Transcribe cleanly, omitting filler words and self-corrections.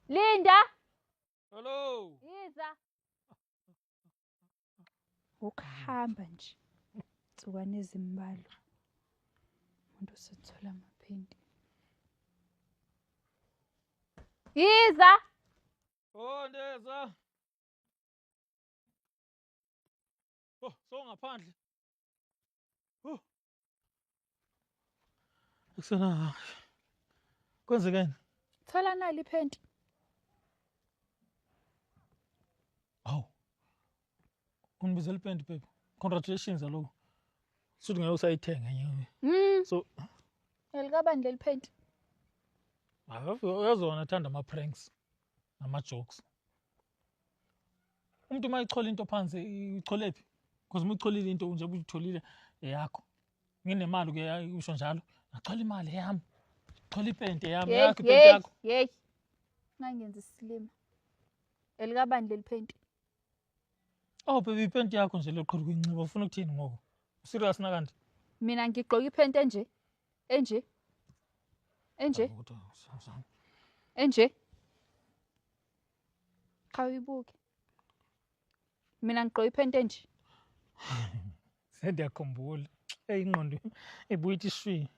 Linda. Hello. Yiza. Ukuhamba nje. Insukwana ezimbalwa. Umuntu usithola amaphindi. Yiza. Oh Ndeza. Oh, ngaphandle. Oh. Kusena. Kwenzekeni? Thola nali iphenti. Awu. Unibizela iphenti babe. Congratulations alo. Suthi ngeke usayithenga nje. So Elikabani leli phenti? uyazona thanda ama-pranks nama-jokes. Umuntu uma ichola into phansi icholephi? Because uma icholile into nje uyitholile eyakho. Nginemali ke usho njalo. Ngachola imali yami. Chola ipente yami yakho ipente yakho. Hey. Ngangenza isilima. Elikabani leli phenti? Oh baby ipente yakho nje leqhulu kuyinciba ufuna ukuthini ngoku? Serious na kanti? Mina ngigqoka iphenti enje. Enje. Cha uyibuke. Mina ngigqoka iphenti enje. Sendiyakhumbula. Ingqondo ibuye ithi shwi.